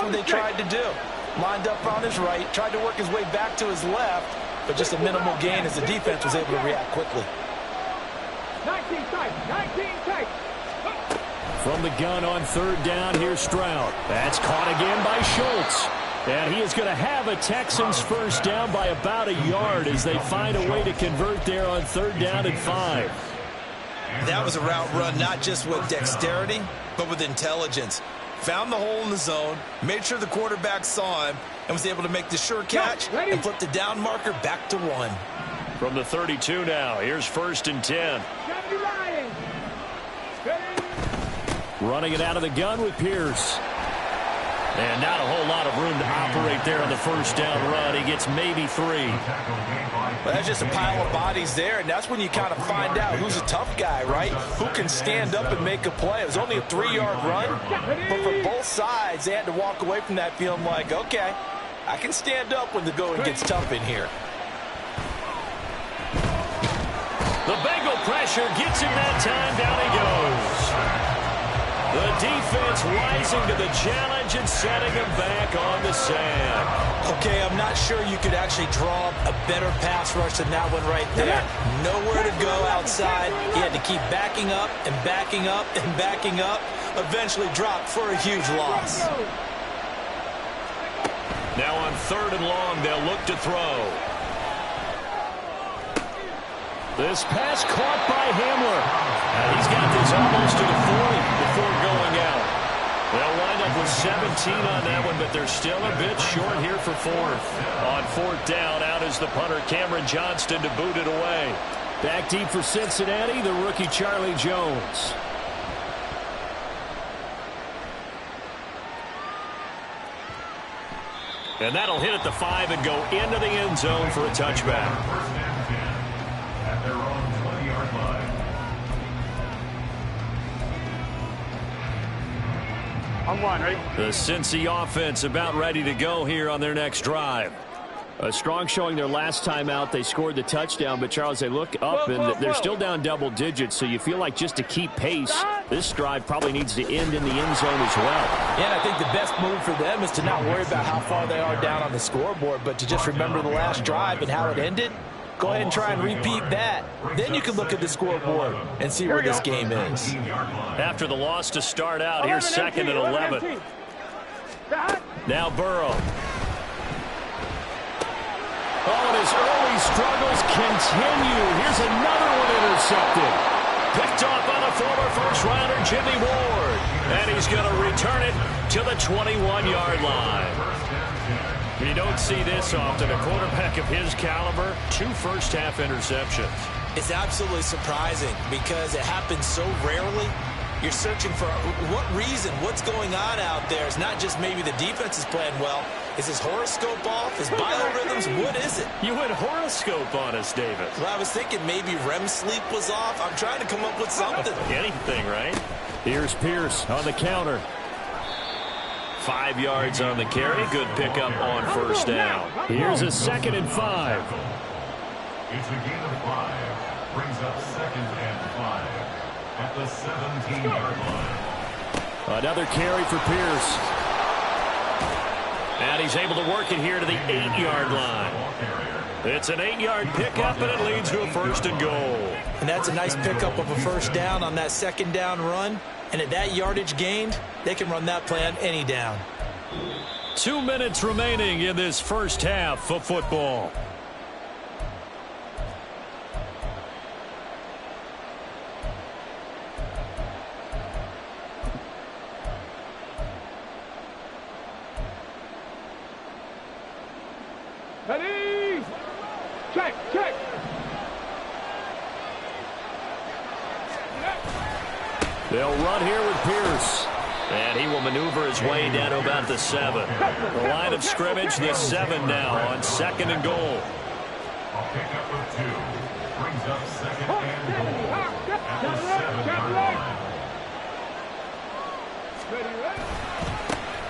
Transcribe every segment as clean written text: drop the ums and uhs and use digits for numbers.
what they tried to do. Lined up on his right, tried to work his way back to his left, but just a minimal gain as the defense was able to react quickly. 19 tight, 19 tight. From the gun on third down, here's Stroud. That's caught again by Schultz. And he is going to have a Texans first down by about a yard as they find a way to convert there on third down and 5. That was a route run not just with dexterity, but with intelligence. Found the hole in the zone, made sure the quarterback saw him, and was able to make the sure catch and flip the down marker back to 1. From the 32 now, here's first and 10. Running it out of the gun with Pierce. And not a whole lot of room to operate there on the first down run. He gets maybe 3. Well, that's just a pile of bodies there, and that's when you kind of find out who's a tough guy, right? Who can stand up and make a play. It was only a 3-yard run, but for both sides, they had to walk away from that feeling like, okay, I can stand up when the going gets tough in here. The Bengal pressure gets him that time. Down he goes. The defense rising to the challenge and setting him back on the sand. Okay, I'm not sure you could actually draw a better pass rush than that one right there. Nowhere to go outside. He had to keep backing up and backing up and backing up. Eventually dropped for a huge loss. Now on third and long, they'll look to throw. This pass caught by Hamler. He's got this almost to the 40 before going out. They'll wind up with 17 on that one, but they're still a bit short here for fourth. On fourth down, out is the punter, Cameron Johnston, to boot it away. Back deep for Cincinnati, the rookie Charlie Jones. And that'll hit at the 5 and go into the end zone for a touchback. At their own 20-yard line. On 1, ready? The Cincy offense about ready to go here on their next drive. A strong showing their last time out. They scored the touchdown, but Charles, they look up and they're still down double digits, so you feel like just to keep pace, this drive probably needs to end in the end zone as well. Yeah, and I think the best move for them is to not worry about how far they are down on the scoreboard, but to just remember the last drive and how it ended. Go ahead and try and repeat that. Then you can look at the scoreboard and see where this game is. After the loss to start out, here's second and 11. Now Burrow. Oh, and his early struggles continue. Here's another one intercepted. Picked off by the former first-rounder Jimmy Ward. And he's going to return it to the 21-yard line. You don't see this often. A quarterback of his caliber, 2 first-half interceptions. It's absolutely surprising because it happens so rarely. You're searching for what reason, what's going on out there. It's not just maybe the defense is playing well. Is his horoscope off? His biorhythms? What is it? You went horoscope on us, David. Well, I was thinking maybe REM sleep was off. I'm trying to come up with something. Anything, right? Here's Pierce on the counter. 5 yards on the carry. Good pickup on first down. Here's a second and 5. It's a gain of 5. Brings up second and 5 at the 17-yard line. Another carry for Pierce. And he's able to work it here to the 8-yard line. It's an 8-yard pickup, and it leads to a first and goal. And that's a nice pickup of a first down on that second down run. And at that yardage gained, they can run that play on any down. 2 minutes remaining in this first half of football. Ready? Check, check. They'll run here with Pierce. And he will maneuver his way down to about the 7. The line of scrimmage, the 7 now on second and goal. A pickup of 2. Brings up second and goal at the 7-yard line.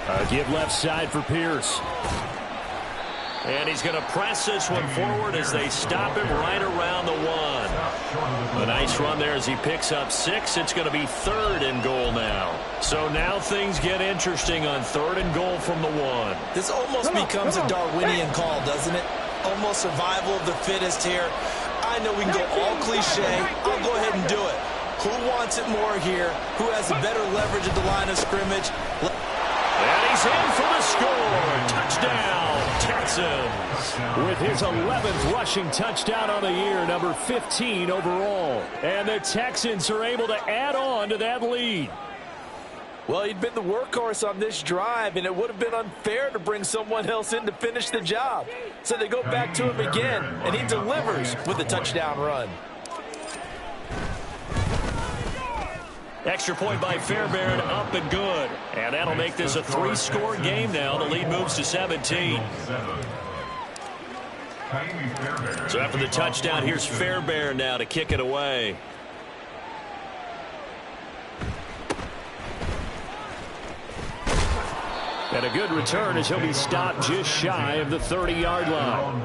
A give left side for Pierce. And he's going to press this one forward as they stop him right around the 1. A nice run there as he picks up 6. It's going to be 3rd and goal now. So now things get interesting on 3rd and goal from the 1. This almost becomes a Darwinian call, doesn't it? Almost survival of the fittest here. I know we can go all cliche. I'll go ahead and do it. Who wants it more here? Who has a better leverage at the line of scrimmage? And he's in for the score. Touchdown, Texans. With his 11th rushing touchdown on the year, number 15 overall. And the Texans are able to add on to that lead. Well, he'd been the workhorse on this drive, and it would have been unfair to bring someone else in to finish the job. So they go back to him again, and he delivers with a touchdown run. Extra point by Fairbairn, up and good. And that'll make this a 3-score game now. The lead moves to 17. So after the touchdown, here's Fairbairn now to kick it away. And a good return as he'll be stopped just shy of the 30-yard line.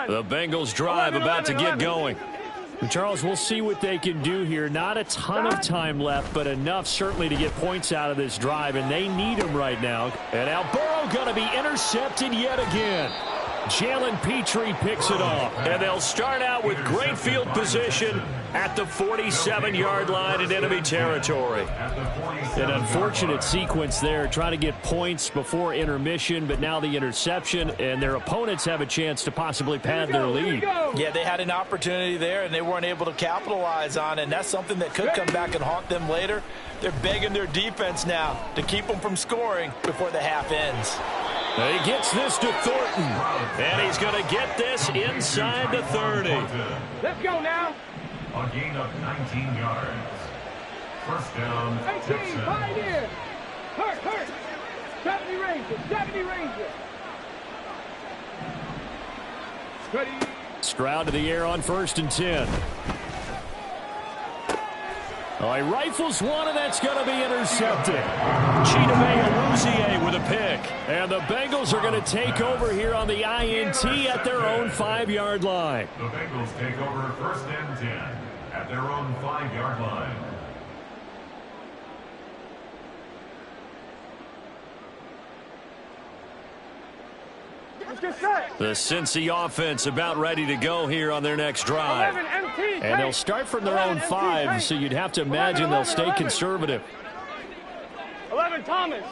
The Bengals drive about to get going. Charles, we'll see what they can do here. Not a ton of time left, but enough certainly to get points out of this drive, and they need them right now. And now Burrow going to be intercepted yet again. Jalen Petrie picks it off, and they'll start out with great field position at the 47-yard line in enemy territory. An unfortunate sequence there, trying to get points before intermission, but now the interception, and their opponents have a chance to possibly pad their lead. Yeah, they had an opportunity there, and they weren't able to capitalize on it, and that's something that could come back and haunt them later. They're begging their defense now to keep them from scoring before the half ends. He gets this to Thornton, and he's going to get this inside the 30. Let's go now. A gain of 19 yards. First down, 18, Texans. 5 in. Hurt. 70 Rangers. Ready. Stroud to the air on 1st and 10. Oh, he rifles one, and that's going to be intercepted. Chidobe Awuzie with a pick. And the Bengals are going to take over here on the INT at their own 5-yard line. The Bengals take over 1st and 10 at their own 5-yard line. The Cincy offense about ready to go here on their next drive. And they'll start from their own 5, so you'd have to imagine they'll stay conservative. 11 Thomas.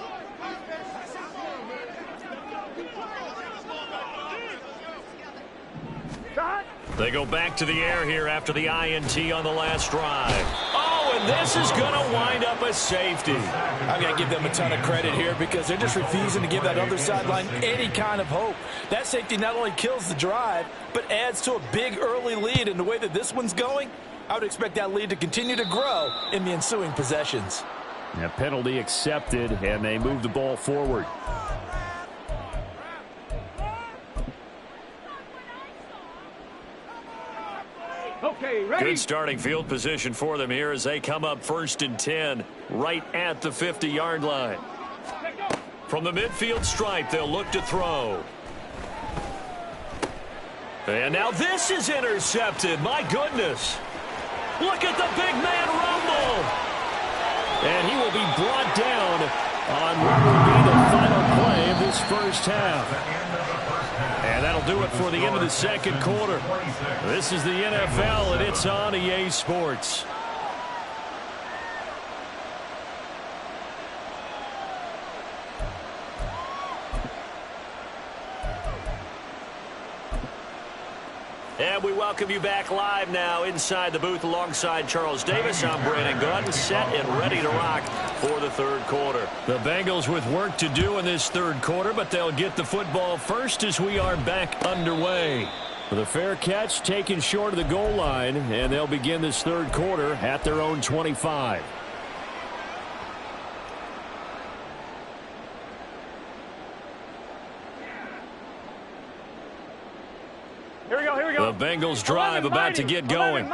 They go back to the air here after the INT on the last drive. Oh, and this is going to wind up a safety. I'm going to give them a ton of credit here because they're just refusing to give that other sideline any kind of hope. That safety not only kills the drive, but adds to a big early lead. In the way that this one's going, I would expect that lead to continue to grow in the ensuing possessions. A penalty accepted, and they move the ball forward. Okay, ready. Good starting field position for them here as they come up 1st and 10 right at the 50-yard line. From the midfield stripe, they'll look to throw. And now this is intercepted. My goodness. Look at the big man rumble. And he will be brought down on what will be the final play of this first half. And that'll do it for the end of the second quarter. This is the NFL, and it's on EA Sports. And we welcome you back live now inside the booth alongside Charles Davis. I'm Brandon Gunn, set and ready to rock for the third quarter. The Bengals with work to do in this third quarter, but they'll get the football first as we are back underway. With a fair catch taken short of the goal line, and they'll begin this third quarter at their own 25. Here we go. The Bengals drive about to get going.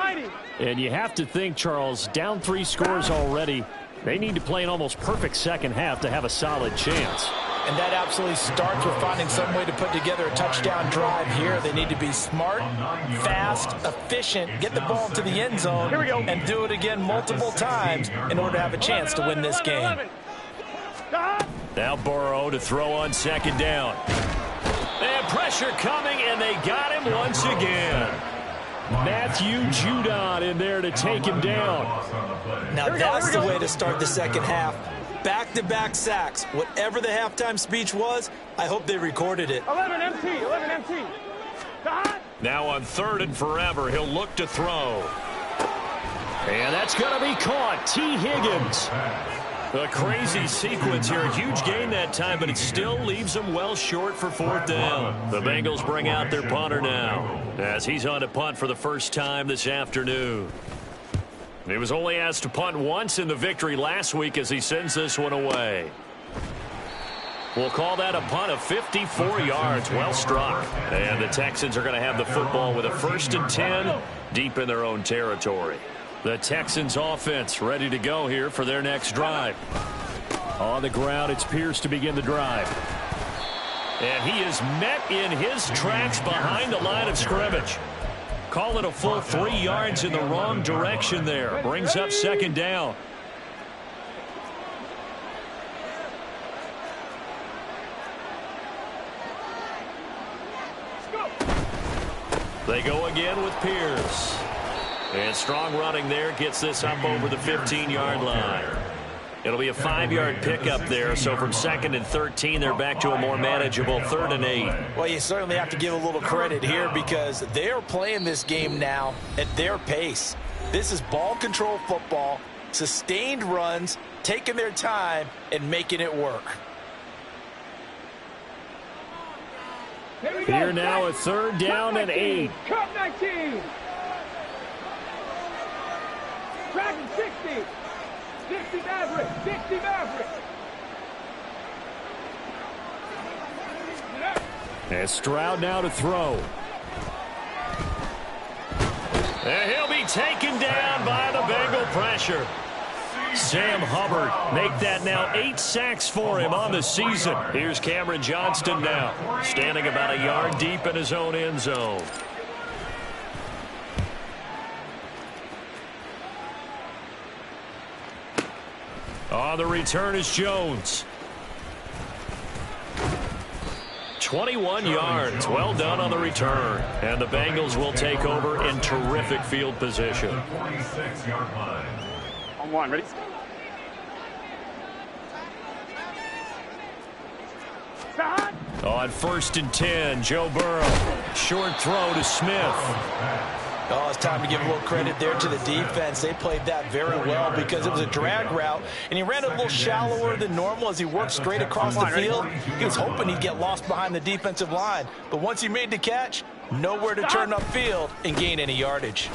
And you have to think, Charles, down 3 scores already. They need to play an almost perfect second half to have a solid chance. And that absolutely starts with finding some way to put together a touchdown drive here. They need to be smart, fast, efficient, get the ball to the end zone, and do it again multiple times in order to have a chance to win this game. Now Burrow to throw on second down. And pressure coming, and they got him once again. Matthew Judon in there to take him down. Now that's the way to start the second half. Back-to-back sacks. Whatever the halftime speech was, I hope they recorded it. 11 MT, 11 MT. Now on 3rd and forever, he'll look to throw. And that's going to be caught. T. Higgins. A crazy sequence here. A huge gain that time, but it still leaves them well short for 4th down. The Bengals bring out their punter now as he's on to punt for the first time this afternoon. He was only asked to punt once in the victory last week as he sends this one away. We'll call that a punt of 54 yards. Well struck. And the Texans are going to have the football with a 1st and 10 deep in their own territory. The Texans offense ready to go here for their next drive. On the ground, it's Pierce to begin the drive. And he is met in his tracks behind the line of scrimmage. Call it a full 3 yards in the wrong direction there. Brings up 2nd down. They go again with Pierce. And strong running there gets this up over the 15-yard line. It'll be a 5-yard pickup there, so from 2nd and 13, they're back to a more manageable 3rd and 8. Well, you certainly have to give a little credit here because they're playing this game now at their pace. This is ball control football, sustained runs, taking their time, and making it work. Here now a 3rd down and 8. Cup 19. Dragon 60. 60 Maverick. 60 Maverick. And Stroud now to throw. And he'll be taken down by the Bengal pressure. Sam Hubbard make that now 8 sacks for him on the season. Here's Cameron Johnston now, standing about a yard deep in his own end zone. On the return is Jones. 21 yards. Well done on the return. And the Bengals will take over in terrific field position. 46-yard line. On 1, ready? On 1st and 10, Joe Burrow. Short throw to Smith. Oh, it's time to give a little credit there to the defense. They played that very well because it was a drag route, and he ran it a little shallower than normal as he worked straight across the field. He was hoping he'd get lost behind the defensive line, but once he made the catch, nowhere to turn upfield and gain any yardage.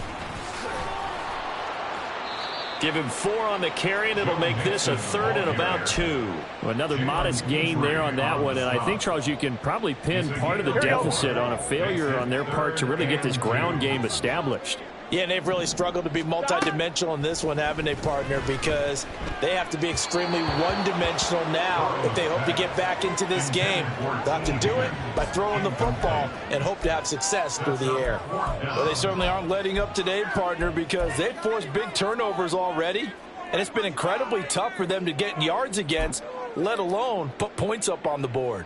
Give him 4 on the carry, and it'll make this a 3rd and about 2. Another modest gain there on that one, and I think, Charles, you can probably pin part of the deficit on a failure on their part to really get this ground game established. Yeah, and they've really struggled to be multidimensional in this one, haven't they, partner? Because they have to be extremely one-dimensional now if they hope to get back into this game. They'll have to do it by throwing the football and hope to have success through the air. Well, they certainly aren't letting up today, partner, because they've forced big turnovers already, and it's been incredibly tough for them to get yards against, let alone put points up on the board.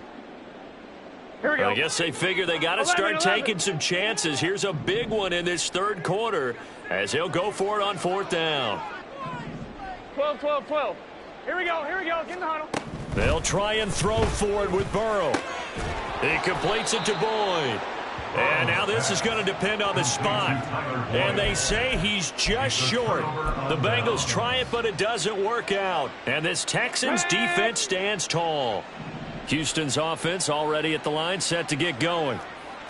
Here we go. I guess they figure they got to start taking some chances. Here's a big one in this 3rd quarter as he'll go for it on 4th down. 12, 12, 12. Here we go. Get in the huddle. They'll try and throw for it with Burrow. He completes it to Boyd. And now this is going to depend on the spot. And they say he's just short. The Bengals try it, but it doesn't work out. And this Texans defense stands tall. Houston's offense already at the line, set to get going.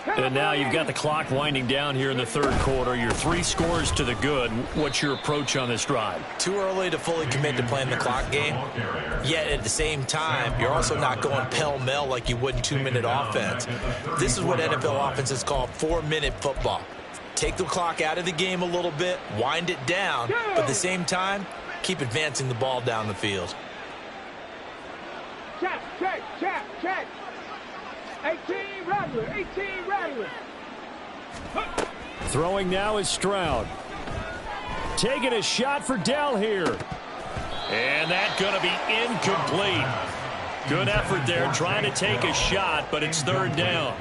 And now you've got the clock winding down here in the 3rd quarter. You're 3 scores to the good. What's your approach on this drive? Too early to fully commit to playing the clock game. Yet at the same time, you're also not going pell-mell like you would in 2-minute offense. This is what NFL offenses call 4-minute football. Take the clock out of the game a little bit, wind it down, but at the same time, keep advancing the ball down the field. Check. 18 Rattler. Throwing now is Stroud. Taking a shot for Dell here. And that's going to be incomplete. Good effort there trying to take a shot, but it's third down.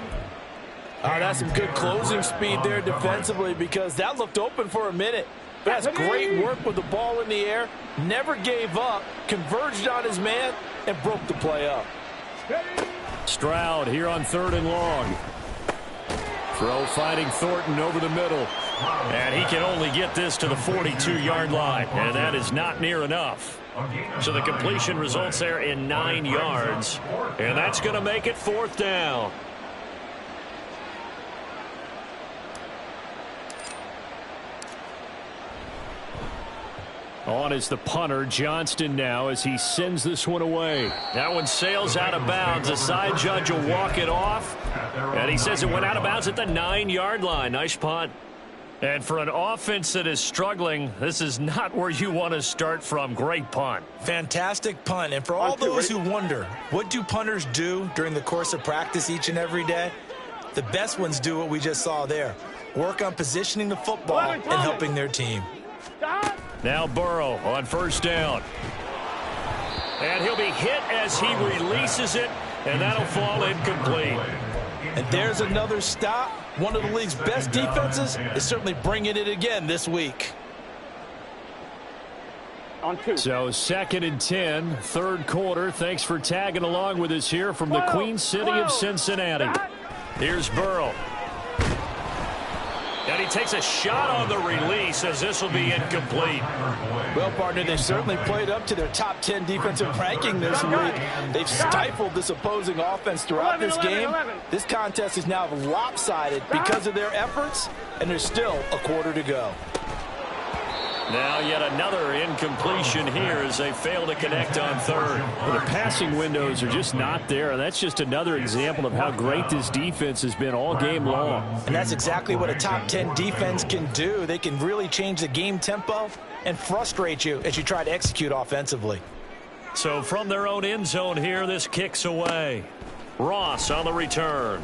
That's some good closing speed there defensively because that looked open for a minute. That's great work with the ball in the air. Never gave up, converged on his man, and broke the play up. Stroud here on 3rd and long. Throw finding Thornton over the middle. And he can only get this to the 42-yard line. And that is not near enough. So the completion results there in 9 yards. And that's going to make it 4th down. On is the punter, Johnston now, as he sends this one away. That one sails out of bounds. The side judge will walk it off. And he says it went out of bounds at the 9-yard line. Nice punt. And for an offense that is struggling, this is not where you want to start from. Great punt. Fantastic punt. And for all those who wonder, what do punters do during the course of practice each and every day? The best ones do what we just saw there. Work on positioning the football and helping their team. Now Burrow on 1st down. And he'll be hit as he releases it, and that'll fall incomplete. And there's another stop. One of the league's best defenses is certainly bringing it again this week. On 2. So 2nd and 10, 3rd quarter. Thanks for tagging along with us here from the Queen City of Cincinnati. Here's Burrow. And he takes a shot on the release as this will be incomplete. Well, partner, they certainly played up to their top 10 defensive ranking this week. They've stifled this opposing offense throughout this game. This contest is now lopsided because of their efforts, and there's still a quarter to go. Now yet another incompletion here as they fail to connect on 3rd. Well, the passing windows are just not there, and that's just another example of how great this defense has been all game long. And that's exactly what a top 10 defense can do. They can really change the game tempo and frustrate you as you try to execute offensively. So from their own end zone here, this kicks away. Ross on the return.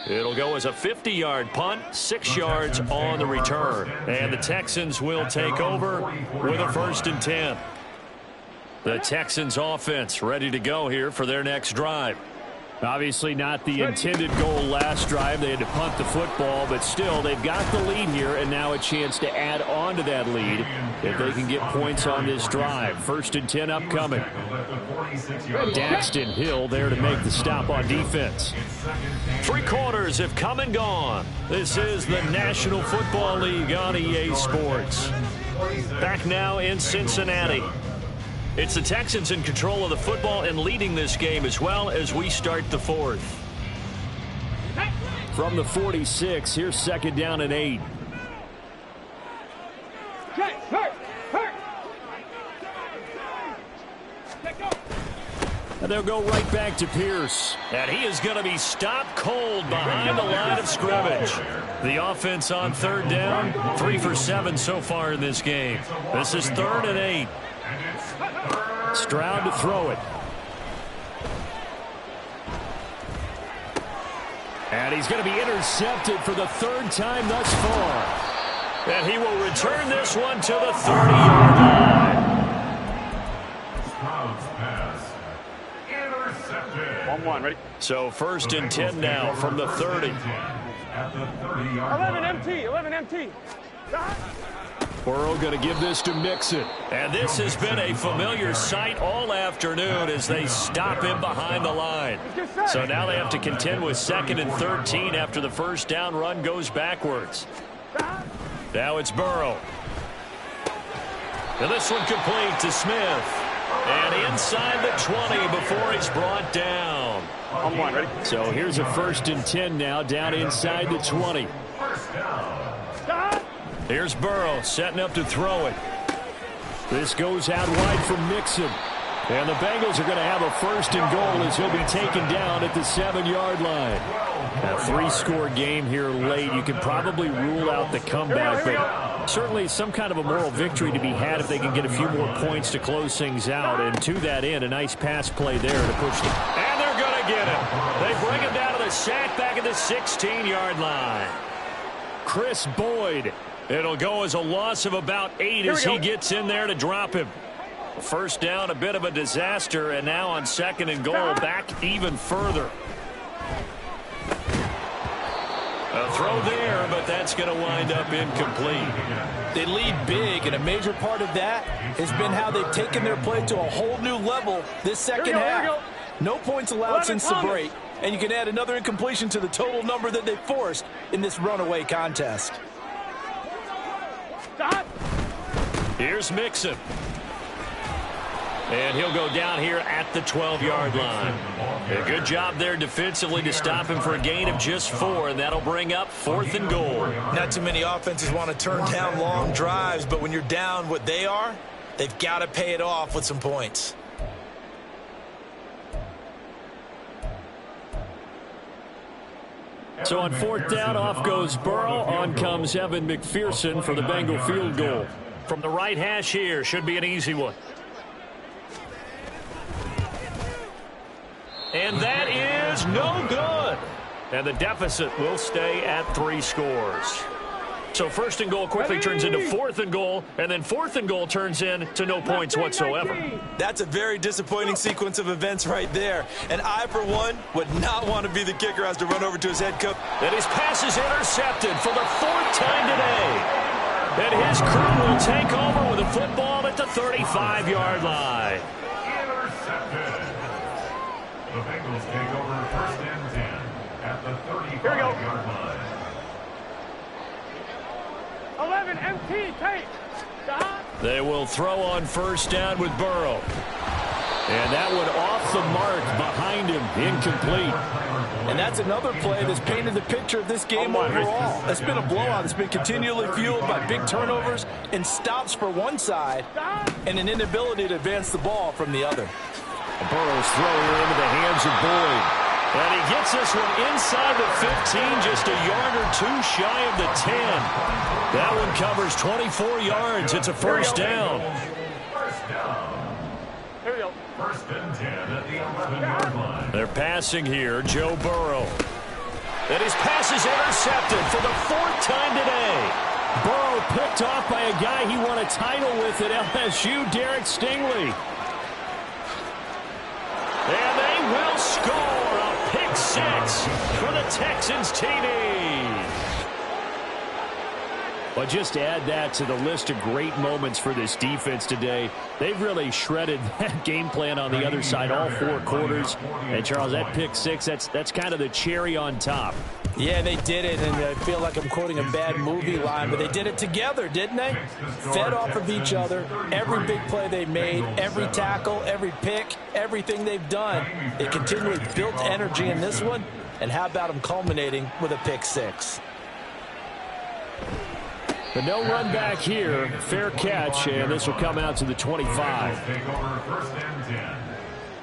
It'll go as a 50-yard punt, 6 yards on the return. And the Texans will take over with a 1st and 10. The Texans offense ready to go here for their next drive. Obviously not the intended goal last drive. They had to punt the football, but still they've got the lead here and now a chance to add on to that lead if they can get points on this drive. 1st and 10 upcoming. Daxton Hill there to make the stop on defense. 3 quarters have come and gone. This is the National Football League on EA Sports. Back now in Cincinnati. It's the Texans in control of the football and leading this game as well as we start the 4th. From the 46, here's 2nd down and 8. And they'll go right back to Pierce. And he is going to be stopped cold behind the line of scrimmage. The offense on 3rd down, 3 for 7 so far in this game. This is 3rd and 8. Stroud to throw it. And he's going to be intercepted for the 3rd time thus far. And he will return this one to the 30-yard line. On 1, ready? So 1st and 10 now from the 30. 11 MT. Burrow going to give this to Mixon. And this has been a familiar sight all afternoon as they stop him behind the line. So now they have to contend with 2nd and 13 after the 1st down run goes backwards. Now it's Burrow. And this one complete to Smith. And inside the 20 before it's brought down. On 1, ready? So here's a 1st and 10 now down inside the 20. Here's Burrow setting up to throw it. This goes out wide for Mixon. And the Bengals are going to have a first and goal as he'll be taken down at the 7-yard line. A 3-score game here late. You can probably rule out the comeback, but certainly some kind of a moral victory to be had if they can get a few more points to close things out. And to that end, a nice pass play there to push them. And they're going to get him. They bring him down to the sack back at the 16-yard line. Chris Boyd. It'll go as a loss of about 8 as he gets in there to drop him. First down, a bit of a disaster, and now on 2nd and goal, back even further. A throw there, but that's going to wind up incomplete. They lead big, and a major part of that has been how they've taken their play to a whole new level this second half. No points allowed since the break, and you can add another incompletion to the total number that they forced in this runaway contest. Here's Mixon. And he'll go down here at the 12-yard line. A good job there defensively to stop him for a gain of just 4, and that'll bring up 4th and goal. Not too many offenses want to turn down long drives, but when you're down what they are, they've got to pay it off with some points. So on 4th down, off goes Burrow. On comes Evan McPherson for the Bengal field goal. From the right hash here, should be an easy one. And that is no good. And the deficit will stay at 3 scores. So 1st and goal quickly turns into 4th and goal, and then 4th and goal turns into no points whatsoever. That's a very disappointing sequence of events right there. And I, for one, would not want to be the kicker as to run over to his head coach. And his pass is intercepted for the 4th time today. And his crew will take over with a football at the 35-yard line. Intercepted. The Bengals take over 1st and 10 at the 35-yard line. 11 MT, take. They will throw on 1st down with Burrow. And that one off the mark behind him, incomplete. And that's another play that's painted the picture of this game overall. It's been a blowout. It's been continually fueled by big turnovers and stops for one side and an inability to advance the ball from the other. Burrow's throw here into the hands of Boyd. And he gets this one inside the 15, just a yard or 2 shy of the 10. That one covers 24 yards. It's a 1st down. Here we go. 1st and 10 at the 11-yard line. They're passing here, Joe Burrow. And his pass is intercepted for the 4th time today. Burrow picked off by a guy he won a title with at LSU, Derek Stingley. And they will score a pick 6 for the Texans TD. But just add that to the list of great moments for this defense today. They've really shredded that game plan on the other side all 4 quarters. And, Charles, that pick 6, that's kind of the cherry on top. Yeah, they did it, and I feel like I'm quoting a bad movie line, but they did it together, didn't they? Fed off of each other, every big play they made, every tackle, every pick, everything they've done. They continually built energy in this one, and how about them culminating with a pick 6? But no run back here, fair catch, and this will come out to the 25. Take over 1st and 10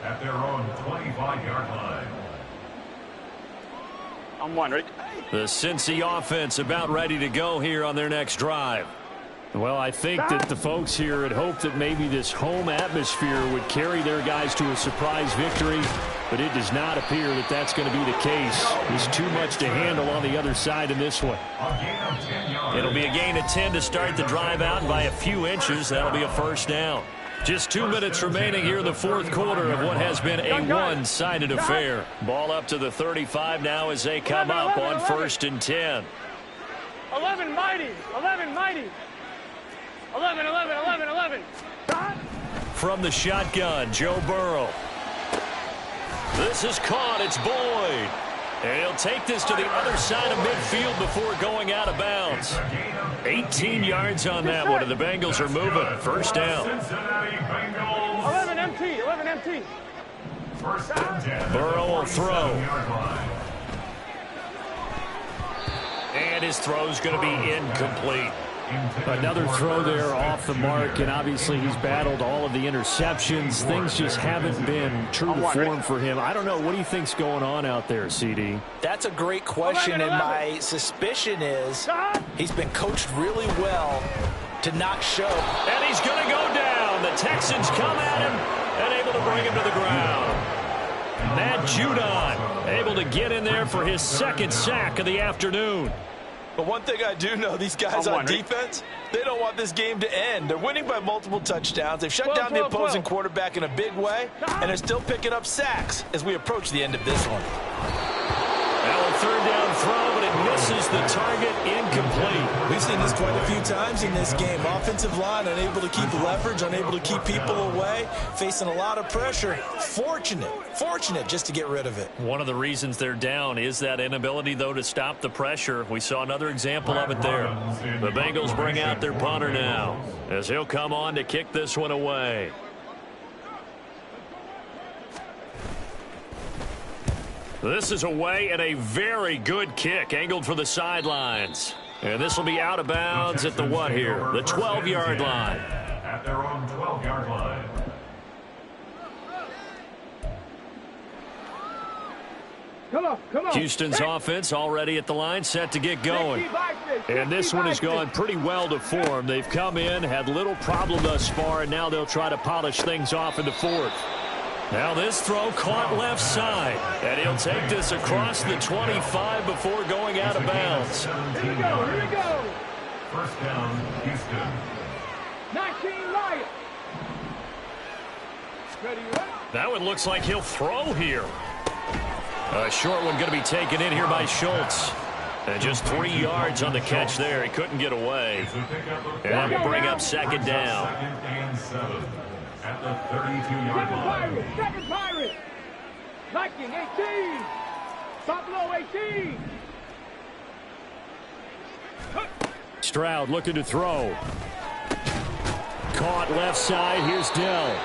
at their own 25-yard line. I'm one, right? The Cincy offense about ready to go here on their next drive. Well, I think that the folks here had hoped that maybe this home atmosphere would carry their guys to a surprise victory, but it does not appear that that's going to be the case. There's too much to handle on the other side in this one. It'll be a gain of 10 to start the drive out, and by a few inches, that'll be a 1st down. Just 2 minutes remaining here in the 4th quarter of what has been a one-sided affair. Ball up to the 35 now as they come up on 1st and 10. 11 mighty, 11 mighty. 11, 11, 11, 11. From the shotgun, Joe Burrow. This is caught. It's Boyd. And he'll take this to the other side of midfield before going out of bounds. 18 yards on that one, and the Bengals are moving. 1st down. 11 MT, 11 MT. Burrow will throw. And his throw's going to be incomplete. Another throw there off the mark, and obviously he's battled all of the interceptions. Things just haven't been true to form for him. I don't know. What do you think's going on out there, CD? That's a great question, and my suspicion is he's been coached really well to not show. And he's going to go down. The Texans come at him and able to bring him to the ground. Matt Judon able to get in there for his second sack of the afternoon. But one thing I do know, these guys on defense, they don't want this game to end. They're winning by multiple touchdowns. They've shut down the opposing quarterback in a big way, and they're still picking up sacks as we approach the end of this one. Now a third down throw, but it misses the target, incomplete. We've seen this quite a few times in this game. Offensive line unable to keep leverage, unable to keep people away, facing a lot of pressure. Fortunate just to get rid of it. One of the reasons they're down is that inability, though, to stop the pressure. We saw another example of it there. The Bengals bring out their punter now as he'll come on to kick this one away. This is away and a very good kick angled for the sidelines. And this will be out of bounds at the what here? The 12-yard line. At their own 12-yard line. Come on. Houston's offense already at the line, set to get going. And this one has gone pretty well to form. They've come in, had little problem thus far, and now they'll try to polish things off in the fourth. Now this throw caught left side, and he'll take this across the 25 before going out of bounds. Here we go. First down, Houston. 19 Lions. Ready? That one looks like he'll throw here. A short one going to be taken in here by Schultz. And just 3 yards on the catch there. He couldn't get away. And that will bring up second down. Second and 7 at the 32-yard line. Second Pirate. Viking 18. Buffalo 18. Stroud looking to throw. Caught left side. Here's Dell.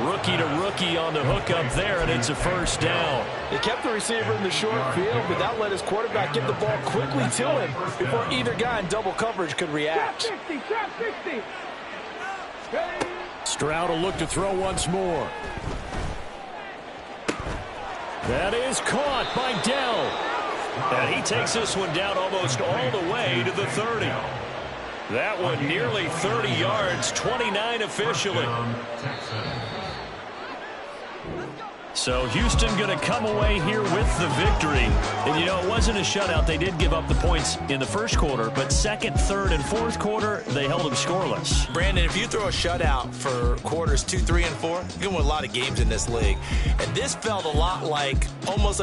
Rookie to rookie on the hook up there, and it's a first down. They kept the receiver in the short field, but that let his quarterback get the ball quickly to him before either guy in double coverage could react. Trap 60. Stroud will look to throw once more. That is caught by Dell. And he takes this one down almost all the way to the 30. That one nearly 30 yards, 29 officially. So Houston going to come away here with the victory. And, you know, it wasn't a shutout. They did give up the points in the first quarter, but second, third, and fourth quarter, they held them scoreless. Brandon, if you throw a shutout for quarters 2, 3, and 4, you're going to win a lot of games in this league. And this felt a lot like almost